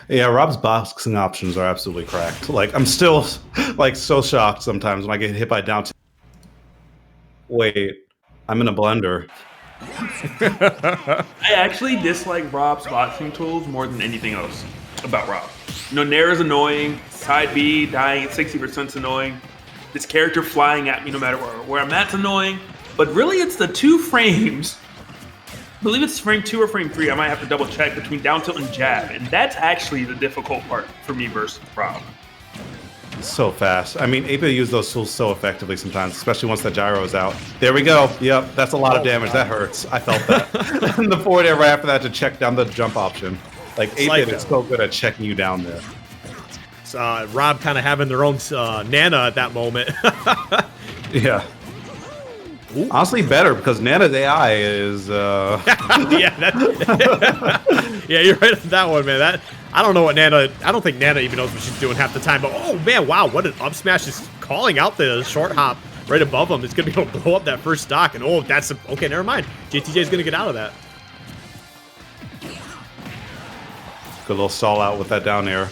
Yeah, Rob's boxing options are absolutely cracked. Like, I'm still like so shocked sometimes when I get hit by down. Wait, I'm in a blender. I actually dislike Rob's boxing tools more than anything else about Rob. Nair is annoying. Side B dying at 60% is annoying. This character flying at me no matter where I'm at's annoying. But really, it's the 2 frames. I believe it's frame 2 or frame 3. I might have to double check between down tilt and jab, and that's actually the difficult part for me versus Rob. So fast. I mean, 8BitMan use those tools so effectively sometimes, especially once the gyro is out. There we go. Yep, that's a lot of damage. That hurts. I felt that. And the forward air right after that to check down the jump option. Like, 8BitMan is so good at checking you down there. Rob kind of having their own Nana at that moment. Yeah. Ooh. Honestly, better because Nana's AI is. Yeah, yeah, you're right on that one, man. I don't know what Nana. I don't think Nana even knows what she's doing half the time. But oh man, wow, what an up smash is calling out the short hop right above him. It's gonna be able to blow up that first stock, and oh, that's okay. Never mind. JTJ is gonna get out of that. Good little stall out with that down air.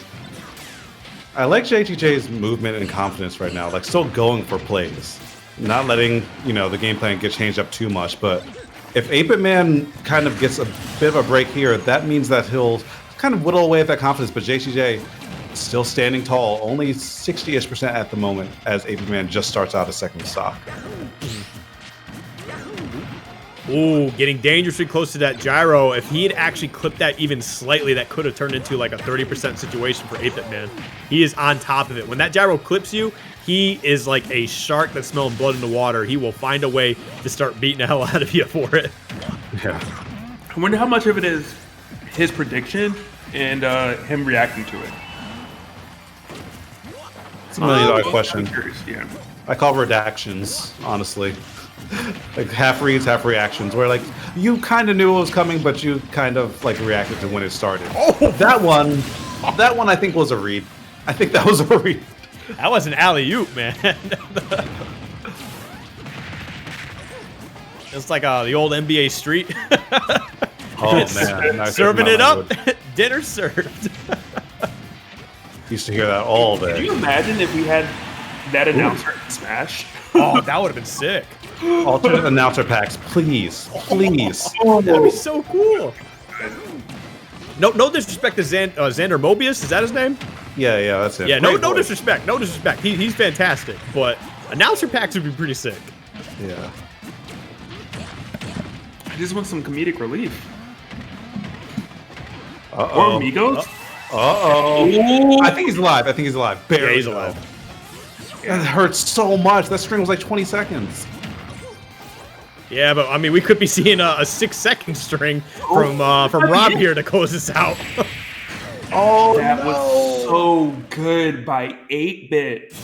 I like JTJ's movement and confidence right now. Like, still going for plays. Not letting, the game plan get changed up too much, but if 8BitMan kind of gets a bit of a break here, that means that he'll kind of whittle away at that confidence, but JTJ still standing tall, only 60-ish% at the moment as 8BitMan just starts out a second stock. Ooh, getting dangerously close to that gyro. If he had actually clipped that even slightly, that could have turned into like a 30% situation for 8BitMan. He is on top of it. When that gyro clips you, he is like a shark that's smelling blood in the water. He will find a way to start beating the hell out of you for it. Yeah. I wonder how much of it is his prediction and him reacting to it. It's a $1 million question. Yeah. I call redactions, honestly. Like half reads, half reactions, where like you kind of knew it was coming, but you kind of like reacted to when it started. Oh, that one I think was a read. I think that was a read. That was an alley-oop, man. It's like the old NBA street. Oh man, nice. Serving it up, dinner served. Used to hear that all day. Can you imagine if we had that announcer in Smash? Oh, that would have been sick. Alternate announcer packs, please, please. Oh, that'd be so cool. No disrespect to Xander Mobius. Is that his name? Yeah, that's it. Yeah, no disrespect. No disrespect. He's fantastic, but announcer packs would be pretty sick. Yeah. I just want some comedic relief. Uh-oh. Or Migos? Uh-oh. I think he's alive. Barely. Yeah, he's alive. That hurts so much. That string was like 20 seconds. Yeah, but I mean, we could be seeing a 6-second string from Rob here to close this out. Oh, that was so good by 8-Bit.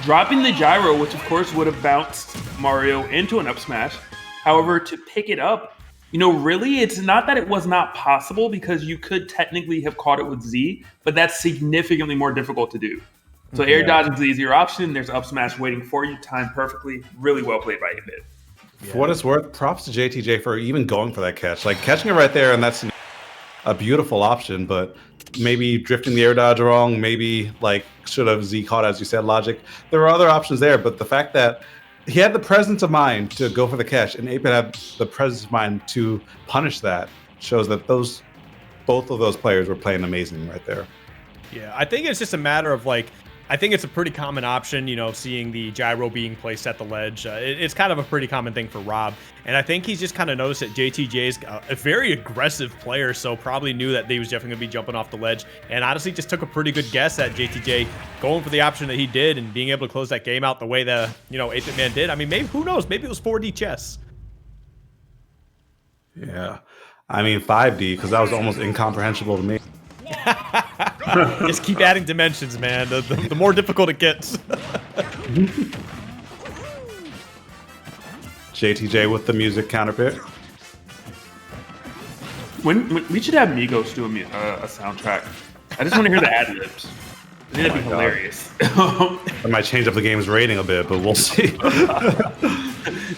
Dropping the gyro, which of course would have bounced Mario into an up smash. However, to pick it up, really, it's not that it was not possible because you could technically have caught it with Z, but that's significantly more difficult to do. So air dodge is the easier option. There's up smash waiting for you, timed perfectly. Really well played by 8-Bit. For what it's worth, props to JTJ for even going for that catch. Like, catching it right there, and that's a beautiful option, but maybe drifting the air dodge wrong, maybe, like, should have Z caught, as you said, logic. There were other options there, but the fact that he had the presence of mind to go for the catch, and 8-Bit had the presence of mind to punish that, shows that both of those players were playing amazing right there. Yeah, I think it's just a matter of, like, I think it's a pretty common option, seeing the gyro being placed at the ledge. It's kind of a pretty common thing for Rob. And I think he's just kind of noticed that JTJ is a very aggressive player, so probably knew that they was definitely going to be jumping off the ledge. And honestly, just took a pretty good guess at JTJ going for the option that he did and being able to close that game out the way the 8BitMan did. I mean, maybe, who knows? Maybe it was 4D chess. Yeah. I mean, 5D, because that was almost incomprehensible to me. Just keep adding dimensions, man. The more difficult it gets. JTJ with the music counterpit. When we should have Migos do a soundtrack. I just want to hear the ad libs. I think that'd be hilarious. That might change up the game's rating a bit, but we'll see.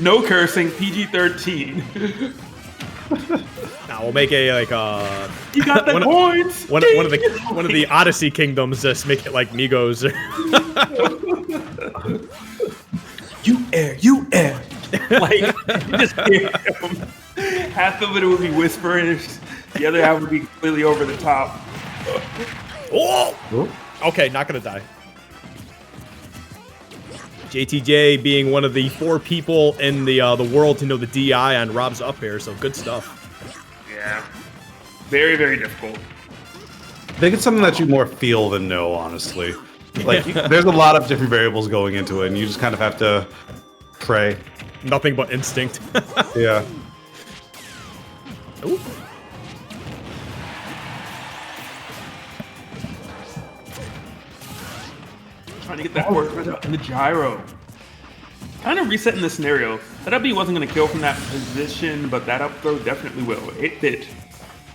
No cursing, PG-13. Now, We'll make a You got the coins. one of the Odyssey kingdoms. Just make it like Migos. You air. Like you just hear him. Half of it would be whispering, the other half would be completely over the top. Oh! Okay, not gonna die. JTJ being one of the 4 people in the world to know the DI on Rob's up air, so good stuff. Yeah. Very, very difficult. I think it's something that you more feel than know, honestly. Like, there's a lot of different variables going into it, and you just kind of have to pray. Nothing but instinct. Yeah. Ooh. Trying to get that forward pressure in the gyro. Kind of resetting the scenario. That up B wasn't going to kill from that position, but that up throw definitely will. 8-bit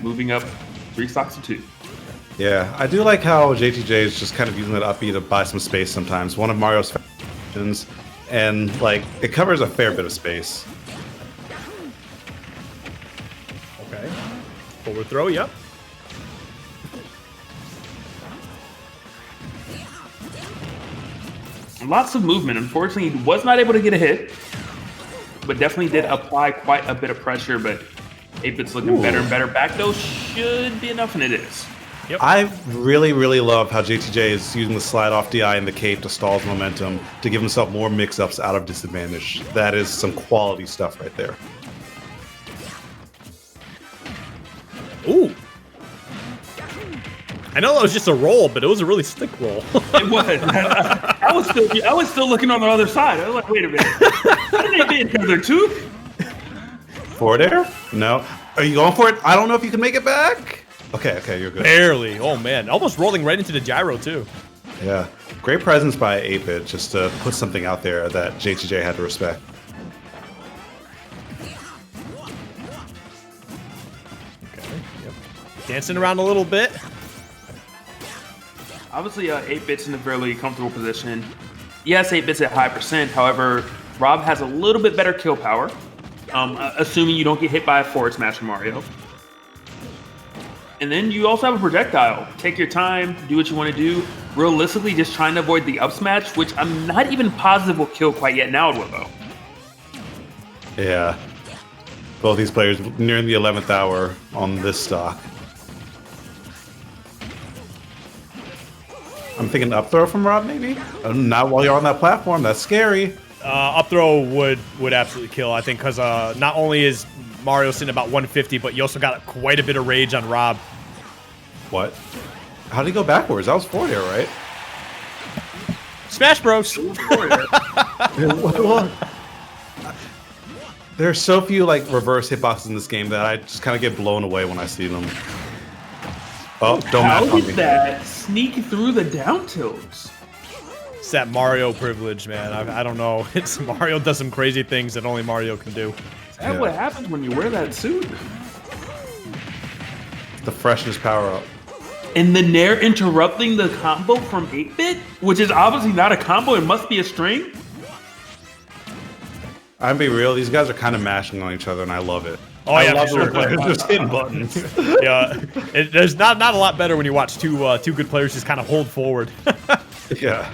moving up 3 stocks to 2. Yeah, I do like how JTJ is just kind of using that up B to buy some space sometimes. One of Mario's fashions, and like it covers a fair bit of space. Okay. Forward throw, yep. Lots of movement. Unfortunately, he was not able to get a hit, but definitely did apply quite a bit of pressure, but 8-bit's looking better and better. Back though should be enough, and it is. Yep. I really, really love how JTJ is using the slide off DI and the cape to stall his momentum to give himself more mix-ups out of disadvantage. That is some quality stuff right there. Ooh. I know that was just a roll, but it was a really slick roll. It was. I was still looking on the other side. I was like, wait a minute. How did they be together too? Forward air? No. Are you going for it? I don't know if you can make it back. Okay, you're good. Barely. Oh man, almost rolling right into the gyro too. Yeah. Great presence by 8-bit just to put something out there that JTJ had to respect. Okay. Yep. Dancing around a little bit. Obviously, 8-bit's in a fairly comfortable position. Yes, 8-bit's at high percent. However, Rob has a little bit better kill power, assuming you don't get hit by a forward smash from Mario. And then you also have a projectile. Take your time, do what you want to do. Realistically, just trying to avoid the up smash, which I'm not even positive will kill quite yet. Now it will, though. Yeah. Both these players nearing the 11th hour on this stock. I'm thinking up throw from Rob, maybe? Not while you're on that platform. That's scary. Up throw would absolutely kill, I think, because not only is Mario sitting about 150, but you also got quite a bit of rage on Rob. What? How did he go backwards? That was forward air, right? Smash Bros. There are so few like reverse hitboxes in this game that I just kind of get blown away when I see them. Oh, don't How match on did me. that sneak through the down tilts? It's that Mario privilege, man. I don't know. It's Mario does some crazy things that only Mario can do. Is that what happens when you wear that suit? The freshness power up. And the Nair interrupting the combo from 8-bit, which is obviously not a combo, it must be a string. I'm be real, these guys are kind of mashing on each other, and I love it. Oh, I yeah, love for the sure. players just hitting buttons. Yeah, there's not a lot better when you watch two good players just kind of hold forward. Yeah.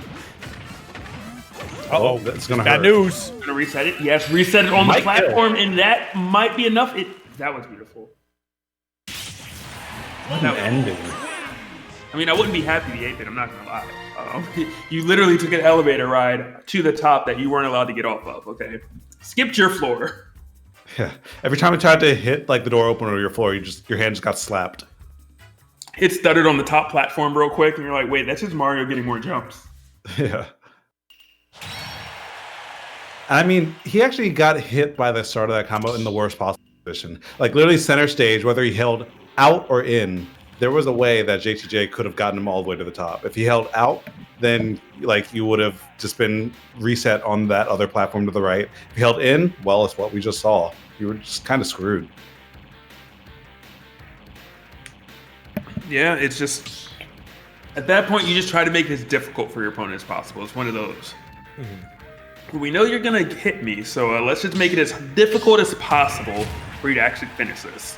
Uh-oh, that's gonna bad hurt. news. Gonna reset it? Yes, reset it on the platform, and that might be enough. That was beautiful. What an ending. I mean, I wouldn't be happy to be 8-bit, I'm not gonna lie. You literally took an elevator ride to the top that you weren't allowed to get off of, okay? Skipped your floor. Yeah. Every time you tried to hit like the door opener or your floor, your hand just got slapped. It stuttered on the top platform real quick, and you're like, wait, that's just Mario getting more jumps. Yeah. I mean, he actually got hit by the start of that combo in the worst possible position. Like literally center stage, whether he held out or in, there was a way that JTJ could have gotten him all the way to the top. If he held out, then like you would have just been reset on that other platform to the right. If he held in, well, it's what we just saw. You were just kind of screwed. Yeah, it's just at that point you just try to make it as difficult for your opponent as possible. It's one of those. We know you're gonna hit me, so let's just make it as difficult as possible for you to actually finish this.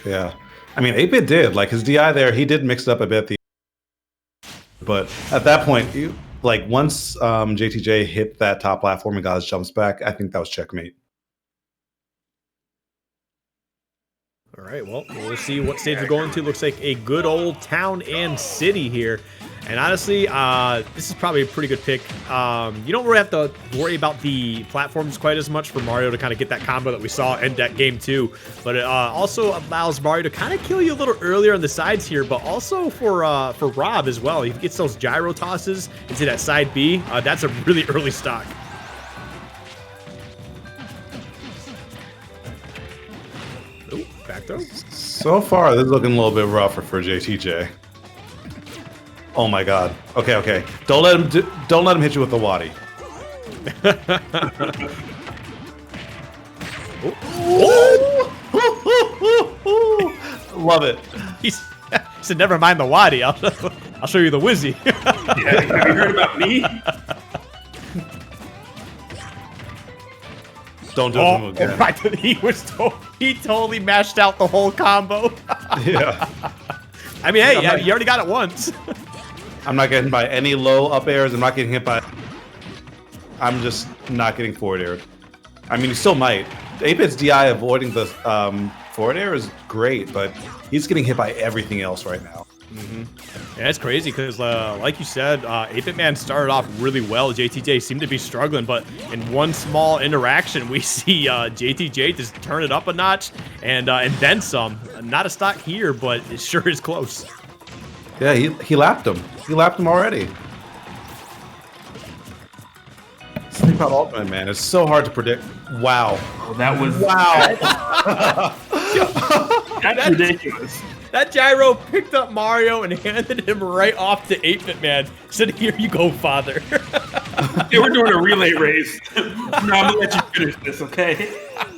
Yeah. I mean, 8-Bit did. Like, his DI there, he did mix it up a bit. But at that point, once JTJ hit that top platform and got his jumps back, I think that was checkmate. All right, well, we'll see what stage we're going to. Looks like a good old town and city here. And honestly, this is probably a pretty good pick. You don't really have to worry about the platforms quite as much for Mario to kind of get that combo that we saw in that game too. But it also allows Mario to kind of kill you a little earlier on the sides here, but also for Rob as well. He gets those gyro tosses into that side B. That's a really early stock. Ooh, back throw. So far, this is looking a little bit rougher for JTJ. Oh my God. Okay. Don't let him hit you with the Wadi. Love it. He said, "Never mind the Wadi. I'll show you the Wizzy." Yeah, have you heard about me? Don't do him again. Right, he totally mashed out the whole combo. Yeah. I mean, hey, you already got it once. I'm not getting by any low up airs. I'm not getting hit by. I'm just not getting forward air. I mean, he still might. 8-Bit's DI avoiding the forward air is great, but he's getting hit by everything else right now. Yeah, it's crazy because, like you said, 8BitMan started off really well. JTJ seemed to be struggling, but in one small interaction, we see JTJ just turn it up a notch and then some. Not a stock here, but it sure is close. Yeah, he lapped him. He lapped him already. Think about Ultimate, man. It's so hard to predict. Wow. Well, that was that's ridiculous. That gyro picked up Mario and handed him right off to 8BitMan. Said, "Here you go, father." Yeah, we're doing a relay race. No, I'm gonna let you finish this, okay?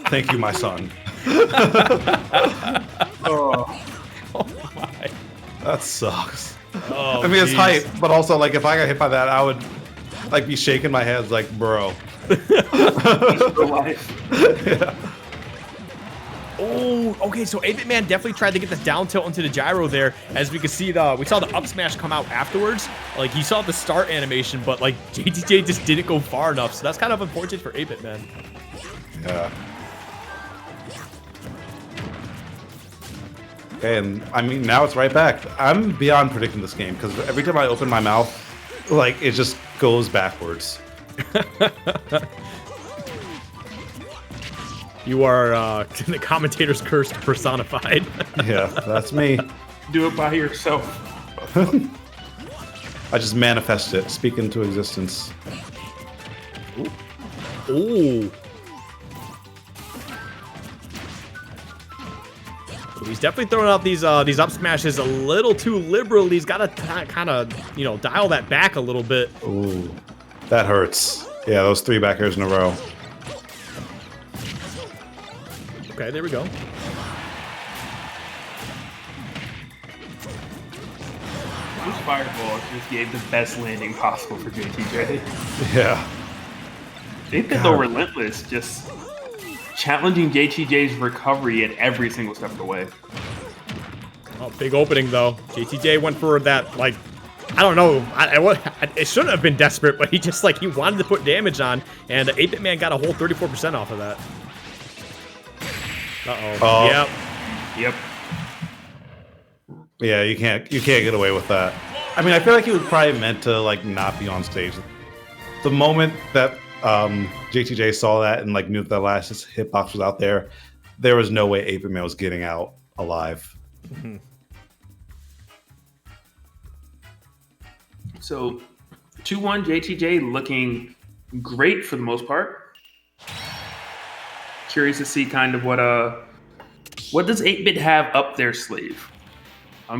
Thank you, my son. Oh my. That sucks. Oh, I mean, it's geez. hype, but also, like, if I got hit by that, I would, like, be shaking my head, like, bro. life. Yeah. Oh, okay. So 8BitMan definitely tried to get the down tilt into the gyro there. As we could see, we saw the up smash come out afterwards. Like, you saw the start animation, but like JTJ just didn't go far enough. So that's kind of unfortunate for 8BitMan. Yeah. Okay, and I mean, now it's right back. I'm beyond predicting this game because every time I open my mouth, like, it just goes backwards. You are the commentator's curse personified. Yeah, that's me. Do it by yourself. I just manifest it, speak into existence. Ooh. He's definitely throwing out these up smashes a little too liberally. He's got to kind of, dial that back a little bit. Ooh, that hurts. Yeah, those 3 back airs in a row. Okay, there we go. Those fireballs just gave the best landing possible for JTJ. Yeah. They've been so relentless, just challenging JTJ's recovery at every single step of the way. Oh, big opening, though. JTJ went for that, like, I don't know. It shouldn't have been desperate, but he wanted to put damage on, and 8BitMan got a whole 34% off of that. Uh-oh. Oh. Yep. Yeah, you can't get away with that. I mean, I feel like he was probably meant to, like, not be on stage. The moment that JTJ saw that and, like, knew that last hitbox was out there, there was no way 8BitMan was getting out alive. Mm-hmm. So, 2-1 JTJ looking great for the most part. Curious to see kind of what does 8-Bit have up their sleeve?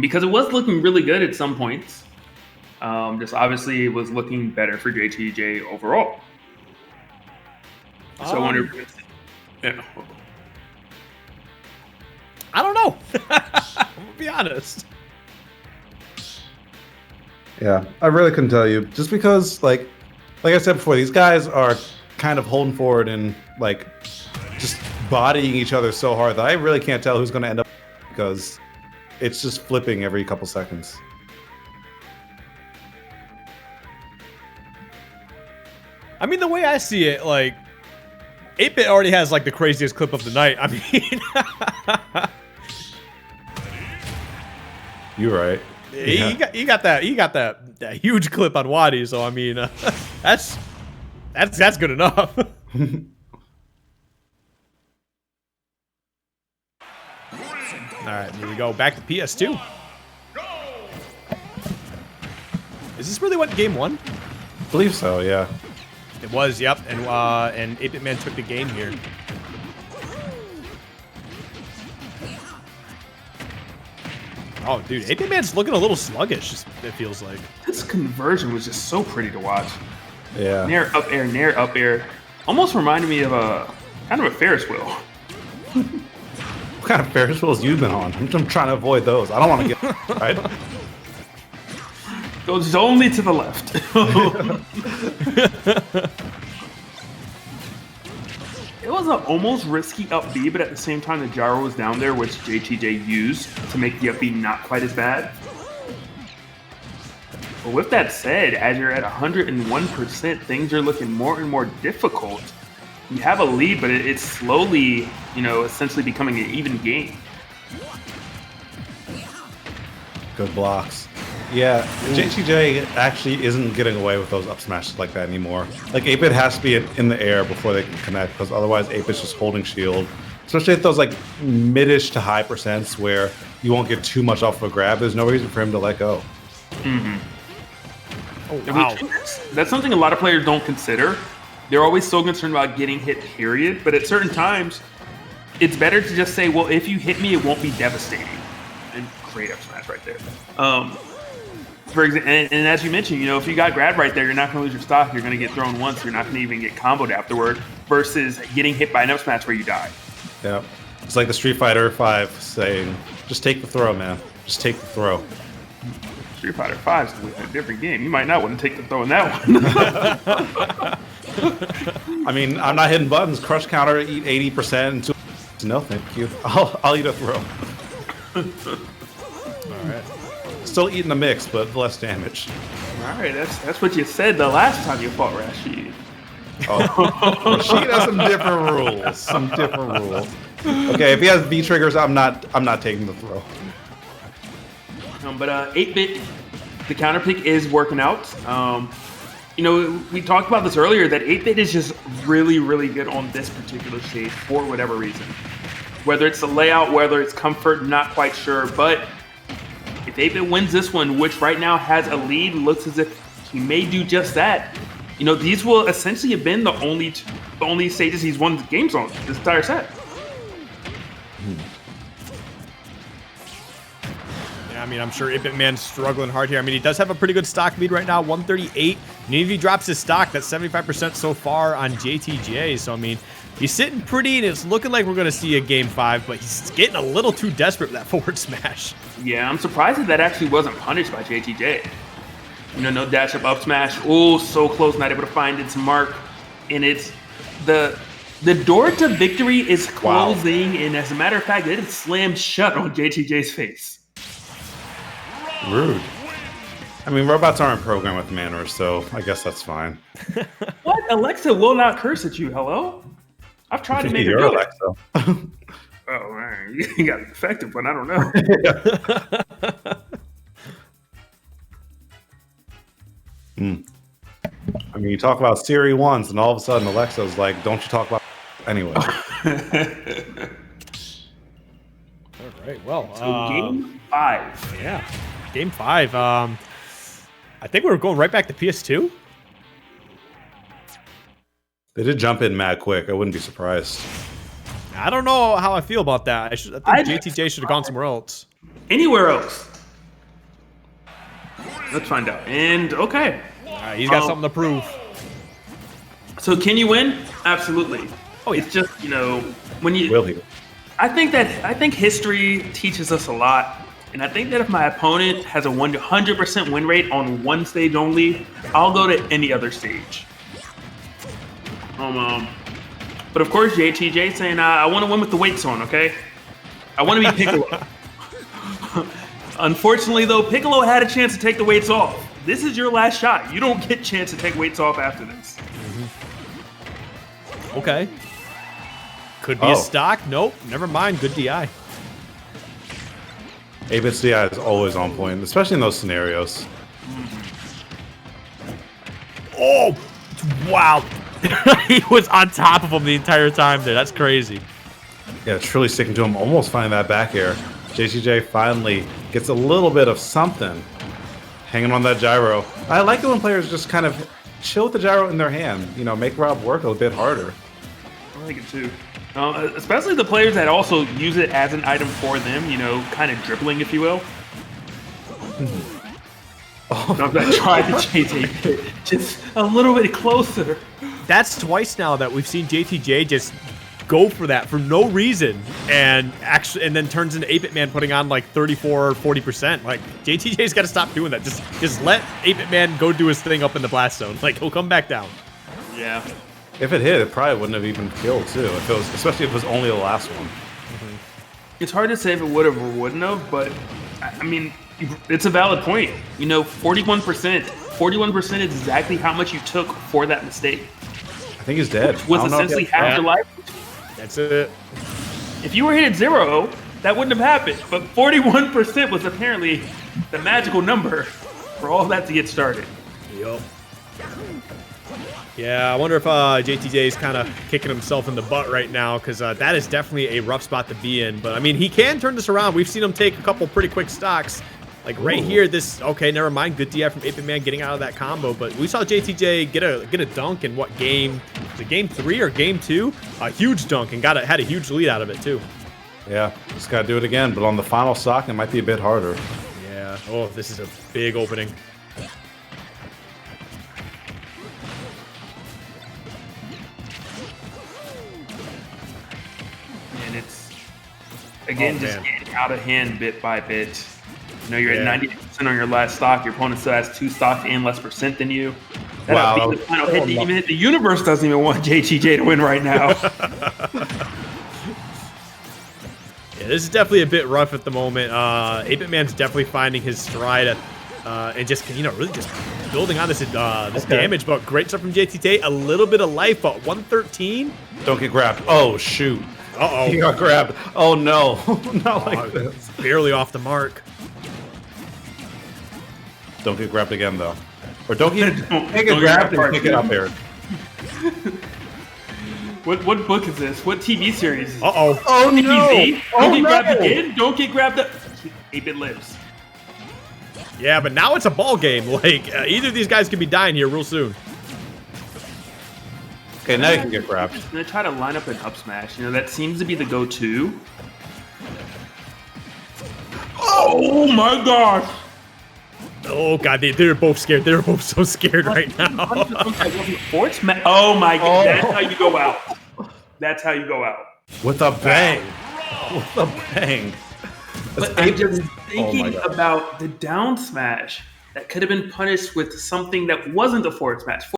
Because it was looking really good at some points. Just obviously it was looking better for JTJ overall. So I wonder. Yeah. I don't know. I'm gonna be honest. Yeah, I really couldn't tell you. Just because, like I said before, these guys are kind of holding forward and, like, just bodying each other so hard that I really can't tell who's going to end up because it's just flipping every couple seconds. I mean, the way I see it, like, 8-Bit already has, like, the craziest clip of the night. I mean... You're right. Yeah. He got that huge clip on Wadi, so, I mean, that's good enough. All right, here we go. Back to PS2. Is this really what game 1? I believe so, yeah. It was, yep, and 8BitMan took the game here. Oh, dude, 8BitMan's looking a little sluggish, it feels like. This conversion was just so pretty to watch. Yeah. Nair, up air. Almost reminded me of a kind of a Ferris wheel. What kind of Ferris wheels you been on? I'm trying to avoid those. I don't want to get right. Goes only to the left. It was an almost risky up B, but at the same time, the gyro was down there, which JTJ used to make the up B not quite as bad. But with that said, as you're at 101%, things are looking more and more difficult. You have a lead, but it's slowly, essentially becoming an even game. Good blocks. Yeah, JTJ actually isn't getting away with those up smashes like that anymore. Like 8-Bit has to be in the air before they can connect, because otherwise 8-Bit's just holding shield. Especially at those like mid-ish to high percents where you won't get too much off of a grab. There's no reason for him to let go. Mm-hmm. Oh, wow. That's something a lot of players don't consider. They're always so concerned about getting hit, period. But at certain times, it's better to just say, well, if you hit me, it won't be devastating. And great up smash right there. For example, and as you mentioned, if you got grabbed right there, you're not going to lose your stock. You're going to get thrown once. You're not going to even get comboed afterward. Versus getting hit by an up smash where you die. Yeah, it's like the Street Fighter 5 saying, "Just take the throw, man. Just take the throw." Street Fighter 5 is a different game. You might not want to take the throw in that one. I mean, I'm not hitting buttons. Crush counter, eat 80%. No, thank you. I'll eat a throw. All right. Still eating the mix, but less damage. All right, that's what you said the last time you fought Rashid. Oh, Rashid has some different rules. Some different rules. Okay, if he has V triggers, I'm not taking the throw. But 8-Bit, the counter pick is working out. We talked about this earlier that 8-Bit is just really, really good on this particular stage for whatever reason. Whether it's the layout, whether it's comfort, not quite sure. But if 8-Bit wins this one, which right now has a lead, looks as if he may do just that. These will essentially have been the only stages he's won games on this entire set. Yeah, I mean, I'm sure 8BitMan's struggling hard here. I mean, he does have a pretty good stock lead right now, 138. And if he drops his stock, that's 75% so far on JTJ. So, I mean, he's sitting pretty, and it's looking like we're going to see a game 5, but he's getting a little too desperate with that forward smash. Yeah, I'm surprised that actually wasn't punished by JTJ. No dash up smash. Oh, so close, not able to find its mark. And it's the door to victory is closing, and as a matter of fact, it is slammed shut on JTJ's face. Rude. I mean, robots aren't programmed with manners, so I guess that's fine. What? Alexa will not curse at you. Hello? I've tried to make her do it. Oh, man. You got an effective one. I don't know. I mean, you talk about Siri once, and all of a sudden Alexa's like, don't you talk about anyway. All right, well. So game 5. Yeah, game 5. I think we were going right back to PS2. They did jump in mad quick. I wouldn't be surprised. I don't know how I feel about that. I think JTJ should have gone somewhere else. Anywhere else. Let's find out. And okay. All right, he's got something to prove. So can you win? Absolutely. Oh, yeah. It's just, when you... Will he? I think history teaches us a lot. And I think that if my opponent has a 100% win rate on one stage only, I'll go to any other stage. But of course, JTJ saying, I want to win with the weights on, okay? I want to be Piccolo. Unfortunately, though, Piccolo had a chance to take the weights off. This is your last shot. You don't get a chance to take weights off after this. Okay. Could be a stock. Nope. Never mind. Good DI. 8-bit's DI is always on point, especially in those scenarios. Oh, wow. He was on top of him the entire time there. That's crazy. Yeah, truly sticking to him, almost finding that back air. JTJ finally gets a little bit of something hanging on that gyro. I like it when players just kind of chill with the gyro in their hand, you know, make Rob work a bit harder. I like it too. Especially the players that also use it as an item for them, you know, kind of dribbling, if you will. I'm not trying to JTJ just a little bit closer. That's twice now that we've seen JTJ just go for that for no reason, and then turns into 8BitMan putting on like 34 or 40%. Like, JTJ's got to stop doing that. Just let 8BitMan go do his thing up in the blast zone. Like, he'll come back down. Yeah. If it hit, it probably wouldn't have even killed too. If it was, especially if it was only the last one. It's hard to say if it would have or wouldn't have, but I mean, it's a valid point. You know, 41%. 41% is exactly how much you took for that mistake. I think he's dead. Which was essentially half your life. That's it. If you were hit at 0, that wouldn't have happened. But 41% was apparently the magical number for all that to get started. Yup. Yeah, I wonder if JTJ is kind of kicking himself in the butt right now, because that is definitely a rough spot to be in. But, I mean, he can turn this around. We've seen him take a couple pretty quick stocks. Like, right here, this... Okay, never mind. Good DI from 8BitMan getting out of that combo. But we saw JTJ get a dunk in what game? Was it game 3 or game 2? A huge dunk, and had a huge lead out of it, too. Yeah, just got to do it again. But on the final stock, it might be a bit harder. Yeah. Oh, this is a big opening. And it's, again, just getting out of hand bit by bit. You know, you're at 90% on your last stock. Your opponent still has 2 stocks and less percent than you. That'll be the final hit. Even hit. The universe doesn't even want JTJ to win right now. Yeah, this is definitely a bit rough at the moment. 8BitMan's definitely finding his stride and just, you know, really just building on this damage. But great stuff from JTJ. A little bit of life, but 113. Don't get grabbed. Oh, shoot. Uh-oh. He got grabbed. Oh, no. Not like this. Barely off the mark. Don't get grabbed again, though. Or don't get grabbed and pick it up here. What book is this? What TV series is this? Uh-oh. Oh, no. Don't get grabbed again. Don't get grabbed up. 8-bit lives. Yeah, but now it's a ball game. Like, either of these guys could be dying here real soon. Okay, now you can get grabbed. I'm going to try to line up an up smash. You know, that seems to be the go-to. Oh, my gosh. Oh, God, they're both scared. They're both so scared right now. Oh, my God. That's how you go out. That's how you go out. With a bang. With a bang. But I'm just thinking about the down smash that could have been punished with something that wasn't a forward smash.